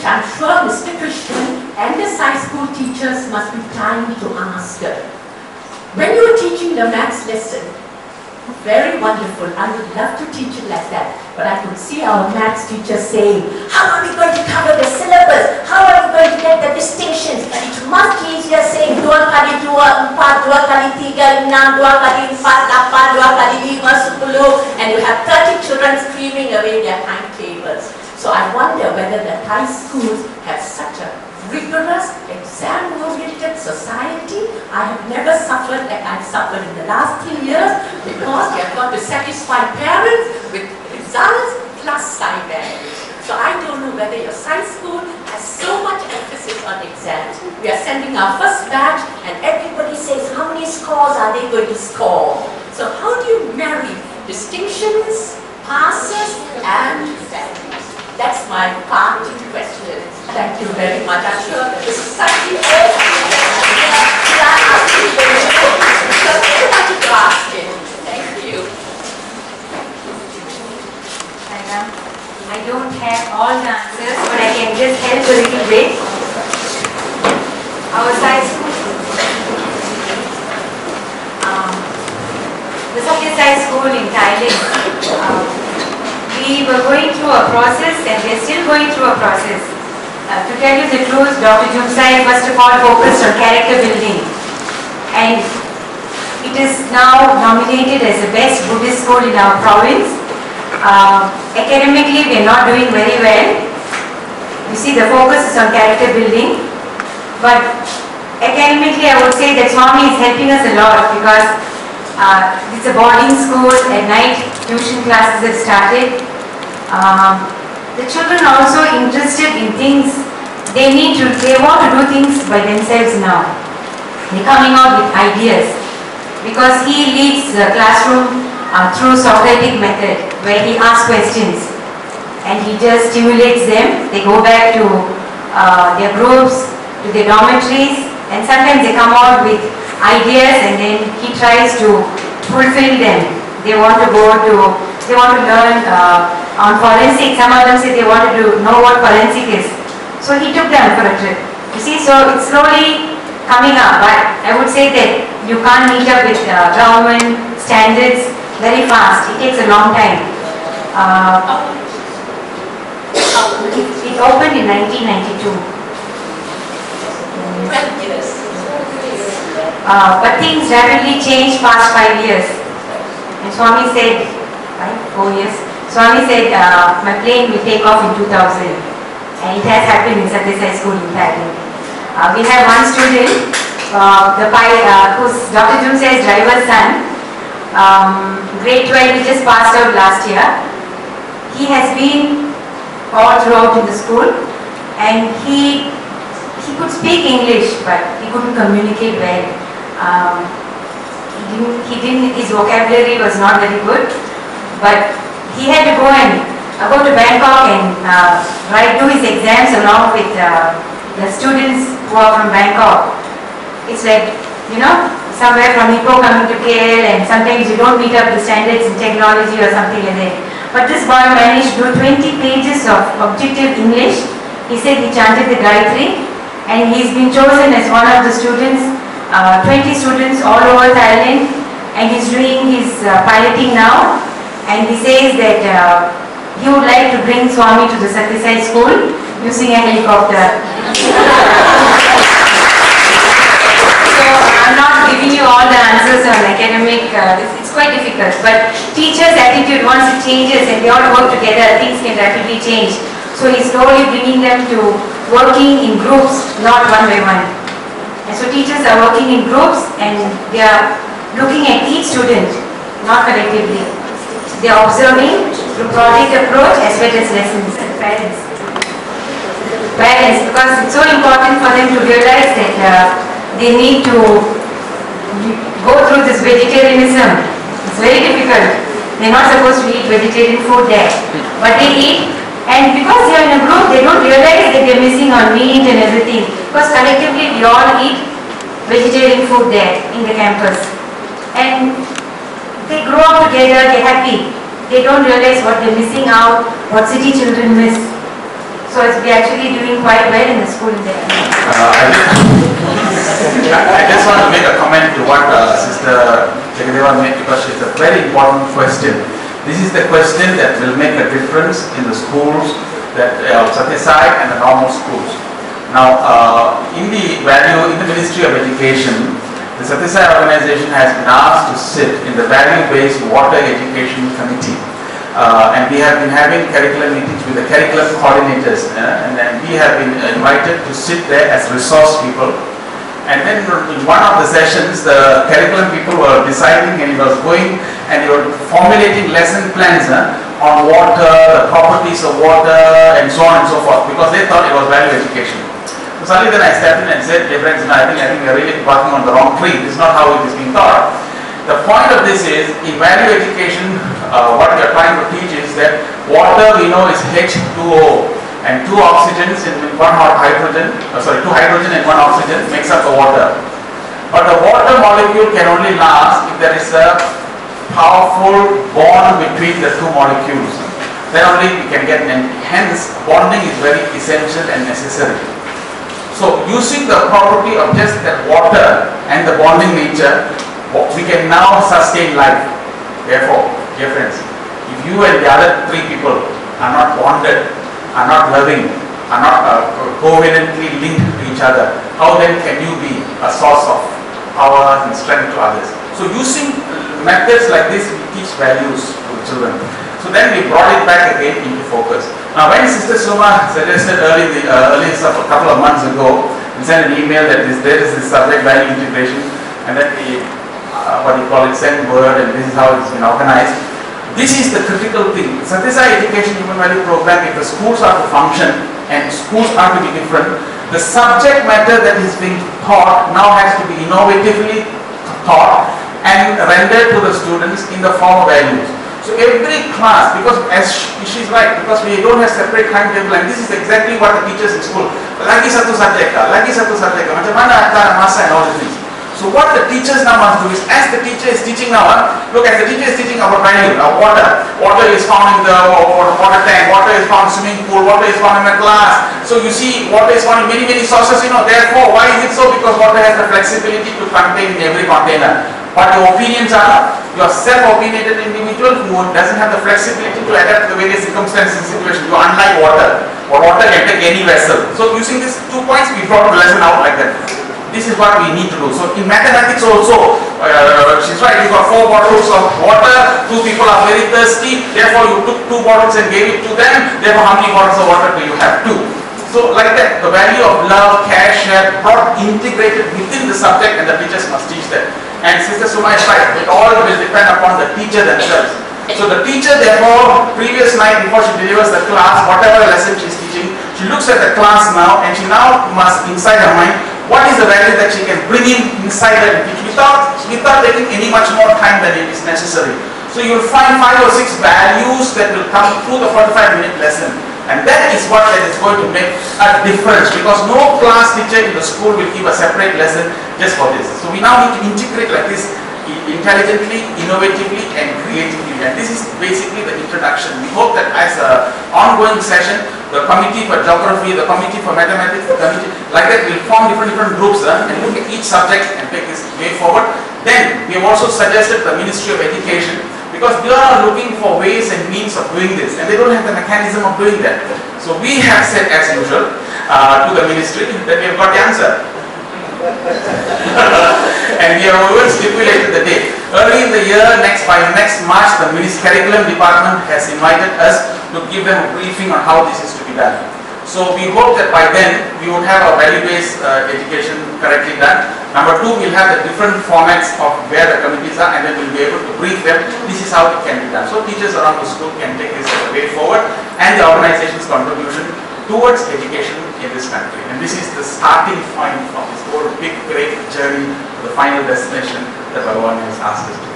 I'm sure Mr. Krishnan and the high school teachers must be trying to ask her. When you were teaching the maths lesson, very wonderful, I would love to teach it like that. But I could see our maths teacher saying, how are we going to cover the syllabus? How are we going to get the distinctions? It's much easier saying 2 kali 2, 4, 2 kali 3, 6, 2 kali 4, 8, 2 kali 5, 10, and you have 30 children screaming away their timetables. So I wonder whether the Thai schools have such a rigorous, exam-oriented society. I have never suffered like I've suffered in the last 3 years because they have got to satisfy parents with results plus side values. So I don't know whether your science school has so much emphasis on exams. We are sending our first batch and everybody says how many scores are they going to score. So how do you marry distinctions, passes and values? That's my parting question. Thank you very much. I'm sure the society also asking everybody to ask it. Thank you. I don't have all the answers, but I can just help a little bit. Our science school, the science school in Thailand, we were going through a process and we are still going through a process. To tell you the truth, Dr. Jumsai first of all focused on character building, and it is now nominated as the best Buddhist school in our province. Academically we are not doing very well. You see, the focus is on character building, but academically I would say that Swami is helping us a lot because it's a boarding school, at night tuition classes have started. The children are also interested in things. They want to do things by themselves now. They're coming out with ideas because he leads the classroom through Socratic method where he asks questions and he just stimulates them. They go back to their groups, to their dormitories, and sometimes they come out with ideas and then he tries to fulfill them. They want to learn on forensic. Some of them say they wanted to know what forensic is. So he took them for a trip. You see, so it's slowly coming up, but I would say that you can't meet up with government standards very fast. It takes a long time. It opened in 1992. 12 years. But things rapidly changed past 5 years. And Swami said, 4 years. Swami said, my plane will take off in 2000. And it has happened in Satyasai School in Thailand. We have one student, who's Dr. Jumsai's driver's son. Grade 12, he just passed out last year. He has been all throughout in the school and he could speak English but he couldn't communicate well. His vocabulary was not very good, but he had to go to Bangkok and do his exams along with the students who are from Bangkok. It's like, somewhere from Ipoh coming to KL, and sometimes you don't meet up the standards in technology or something like that. But this boy managed to do 20 pages of objective English. He said he chanted the Gayatri and he's been chosen as one of the students, 20 students all over Thailand, and he's doing his piloting now, and he says that he would like to bring Swami to the Satyasai school using a helicopter. So I'm not giving you all the answers on academic, it's quite difficult, but teachers' attitude, once it changes and they all work together, things can rapidly change. So he's slowly bringing them to working in groups, not one by one. And so teachers are working in groups and they are looking at each student, not collectively. They are observing through project approach as well as lessons. And parents, because it's so important for them to realize that they need to go through this vegetarianism. It's very difficult. They're not supposed to eat vegetarian food there, but they eat. And because they are in a group, they don't realize that they're missing on meat and everything. Because collectively we all eat vegetarian food there in the campus. And they grow up together, they're happy. They don't realize what they're missing out, what city children miss. So So it's we actually doing quite well in the school there. I just want to make a comment to what Sister Jagadeva made, because it's a very important question. This is the question that will make a difference in the schools that Satyasai and the normal schools. Now, in the Ministry of Education, the Satyasai organization has been asked to sit in the value-based water education committee. And we have been having curriculum meetings with the curriculum coordinators, and then we have been invited to sit there as resource people. And then in one of the sessions, the curriculum people were deciding, and he was going and they were formulating lesson plans on water, the properties of water, and so on and so forth, because they thought it was value education. So suddenly then I stepped in and said, "Dear friends, I think we are really barking on the wrong tree. This is not how it is being taught." The point of this is, in value education, what we are trying to teach is that water, we know, is H2O, and two oxygens in one hydrogen, two hydrogen and one oxygen makes up the water. But the water molecule can only last if there is a powerful bond between the two molecules. Then only we can get, and hence bonding is very essential and necessary. So using the property of just that water and the bonding nature, we can now sustain life. Therefore, dear friends, if you and the other three people are not bonded, are not loving, are not covalently linked to each other, how then can you be a source of power and strength to others? So using methods like this, we teach values to the children. So then we brought it back again into focus. Now when Sister Suma suggested early a couple of months ago, we sent an email that there is this subject value integration, and then we send word, and this is how it's been organized. This is the critical thing. Satyasai Education Human Value Program, if the schools are to function and schools are to be different, the subject matter that is being taught now has to be innovatively taught and rendered to the students in the form of values. So every class, because as she's right, because we don't have separate timetable, and this is exactly what the teachers in school, lagi satu subject, macam mana antara masa and all these things. So what the teachers now must do is, as the teacher is teaching now, look, as the teacher is teaching about value, water. Water is found in the water tank, water is found in swimming pool, water is found in a glass. So you see, water is found in many, many sources, therefore, why is it so? Because water has the flexibility to contain in every container. What your opinions are, you are self-opinionated individual who doesn't have the flexibility to adapt to the various circumstances and situations. You are unlike water, or water can take any vessel. So using these 2 points, we brought the lesson out like that. This is what we need to do. So in mathematics also, she's right, you got 4 bottles of water, 2 people are very thirsty, therefore you took 2 bottles and gave it to them, therefore how many bottles of water do you have? 2. So like that, the value of love, care, share, brought integrated within the subject, and the teachers must teach that. And Sister Suma is right, it all will depend upon the teacher themselves. So the teacher, therefore, previous night before she delivers the class, whatever lesson she is teaching, she looks at the class now, and she now must, inside her mind, what is the value that she can bring in inside her and teach without taking any much more time than it is necessary. So you will find 5 or 6 values that will come through the 45-minute lesson. And that is what that is going to make a difference, because no class teacher in the school will give a separate lesson just for this. So we now need to integrate like this intelligently, innovatively, and creatively. And this is basically the introduction. We hope that as an ongoing session, the committee for geography, the committee for mathematics, the committee, like that, will form different groups and look at each subject and take this way forward. Then we have also suggested the Ministry of Education, because they are looking for ways and means of doing this, and they don't have the mechanism of doing that. So we have said, as usual, to the ministry that we have got the answer. And we have even stipulated the date. Early in the year, by next March, the curriculum department has invited us to give them a briefing on how this is to be done. So we hope that by then we would have a value-based education correctly done. Number 2, we'll have the different formats of where the committees are, and then we'll be able to brief them. This is how it can be done. So teachers around the school can take this as a way forward, and the organization's contribution towards education in this country. And this is the starting point of this whole big, great journey to the final destination that Bhagavan has asked us to.